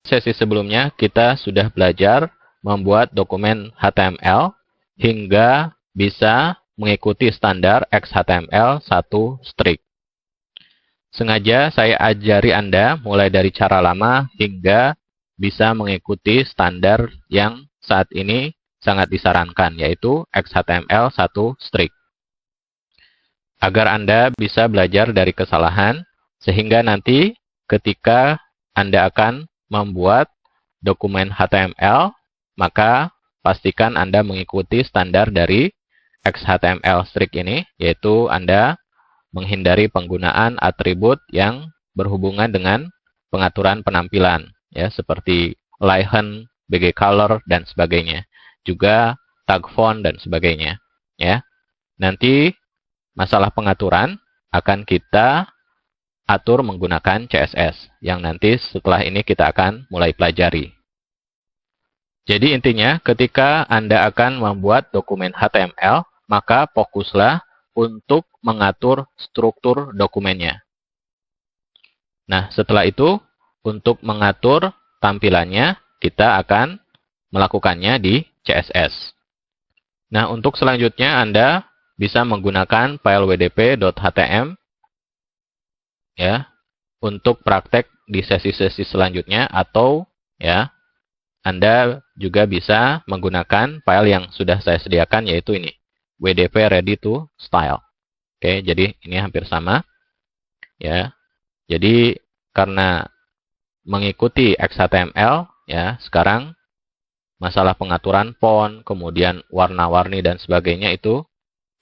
Sesi sebelumnya kita sudah belajar membuat dokumen HTML hingga bisa mengikuti standar XHTML1 strict. Sengaja saya ajari Anda mulai dari cara lama hingga bisa mengikuti standar yang saat ini sangat disarankan, yaitu XHTML1 strict. Agar Anda bisa belajar dari kesalahan, sehingga nanti ketika Anda akan membuat dokumen HTML, maka pastikan Anda mengikuti standar dari XHTML strict ini, yaitu Anda menghindari penggunaan atribut yang berhubungan dengan pengaturan penampilan, ya, seperti Lighthen, BG Color, dan sebagainya. Juga tag font dan sebagainya. Ya. Nanti masalah pengaturan akan kita atur menggunakan CSS, yang nanti setelah ini kita akan mulai pelajari. Jadi intinya, ketika Anda akan membuat dokumen HTML, maka fokuslah untuk mengatur struktur dokumennya. Nah, setelah itu, untuk mengatur tampilannya, kita akan melakukannya di CSS. Nah, untuk selanjutnya Anda bisa menggunakan file wdp.htm ya, untuk praktek di sesi-sesi selanjutnya, atau ya, Anda juga bisa menggunakan file yang sudah saya sediakan, yaitu ini, WDP ready to style. Oke, jadi ini hampir sama. Ya. Jadi karena mengikuti XHTML, ya, sekarang masalah pengaturan font, kemudian warna-warni dan sebagainya itu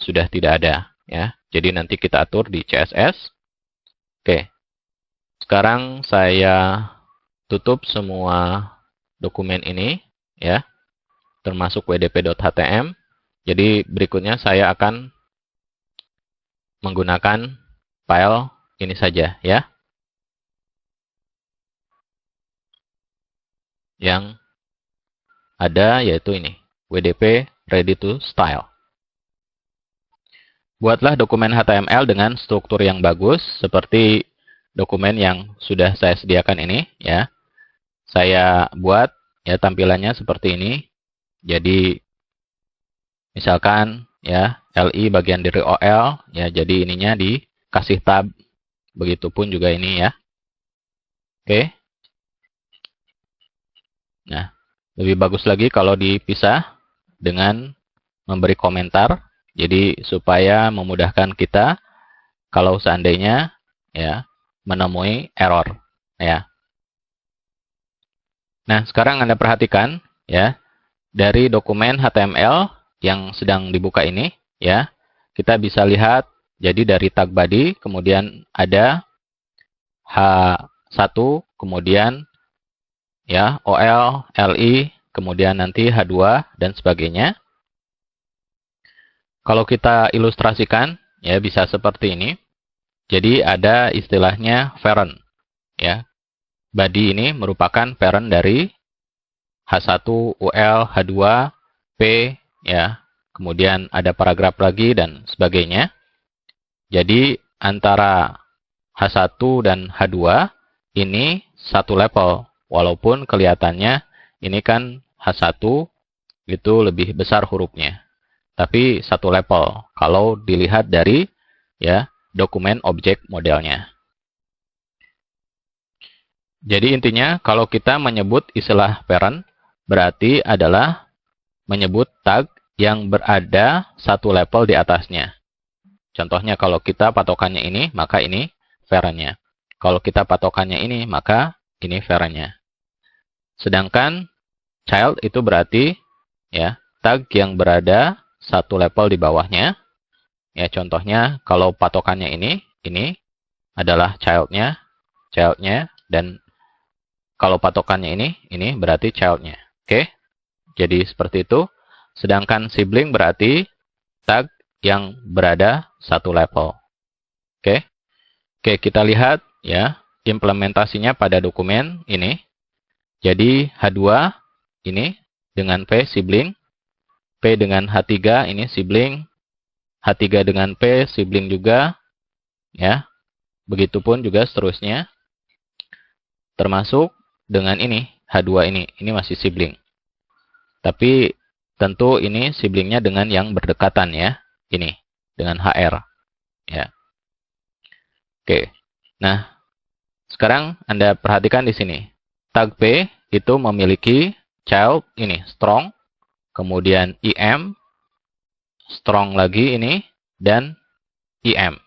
sudah tidak ada, ya. Jadi nanti kita atur di CSS. Oke. Sekarang saya tutup semua dokumen ini, ya, termasuk wdp.htm. Jadi berikutnya saya akan menggunakan file ini saja, ya, yang ada yaitu ini, WDP ready to style. Buatlah dokumen HTML dengan struktur yang bagus seperti dokumen yang sudah saya sediakan ini, ya. Saya buat ya tampilannya seperti ini. Jadi misalkan ya LI bagian dari OL, ya, jadi ininya dikasih tab. Begitupun juga ini, ya. Oke. Nah, lebih bagus lagi kalau dipisah dengan memberi komentar. Jadi supaya memudahkan kita kalau seandainya ya menemui error, ya. Nah, sekarang Anda perhatikan ya, dari dokumen HTML yang sedang dibuka ini, ya, kita bisa lihat, jadi dari tag body, kemudian ada H1, kemudian ya OL, LI, kemudian nanti H2 dan sebagainya. Kalau kita ilustrasikan, ya, bisa seperti ini. Jadi ada istilahnya parent, ya. Body ini merupakan parent dari H1, UL, H2, P, ya. Kemudian ada paragraf lagi dan sebagainya. Jadi antara H1 dan H2 ini satu level. Walaupun kelihatannya ini kan H1 itu lebih besar hurufnya. Tapi satu level kalau dilihat dari ya dokumen objek modelnya. Jadi intinya kalau kita menyebut istilah parent berarti adalah menyebut tag yang berada satu level di atasnya. Contohnya kalau kita patokannya ini, maka ini parent-nya. Kalau kita patokannya ini, maka ini parent-nya. Sedangkan child itu berarti ya tag yang berada satu level di bawahnya. Ya, contohnya kalau patokannya ini adalah child-nya, dan kalau patokannya ini berarti child-nya. Oke? Jadi seperti itu. Sedangkan sibling berarti tag yang berada satu level. Oke? Oke, kita lihat ya implementasinya pada dokumen ini. Jadi H2 ini dengan P sibling, P dengan H3 ini sibling, H3 dengan P sibling juga, ya. Begitupun juga seterusnya. Termasuk dengan ini, H2 ini masih sibling. Tapi tentu ini siblingnya dengan yang berdekatan ya. Ini dengan HR ya. Oke. Nah, sekarang Anda perhatikan di sini. Tag P itu memiliki child ini strong, kemudian IM strong lagi ini dan IM.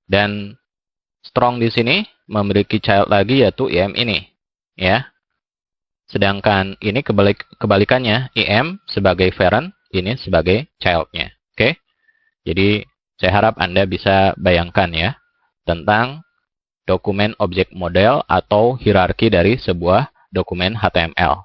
Dan strong di sini memiliki child lagi yaitu IM ini ya. Sedangkan ini kebalikannya, IM sebagai parent, ini sebagai child-nya. Oke? Jadi, saya harap Anda bisa bayangkan ya, tentang dokumen objek model atau hierarki dari sebuah dokumen HTML.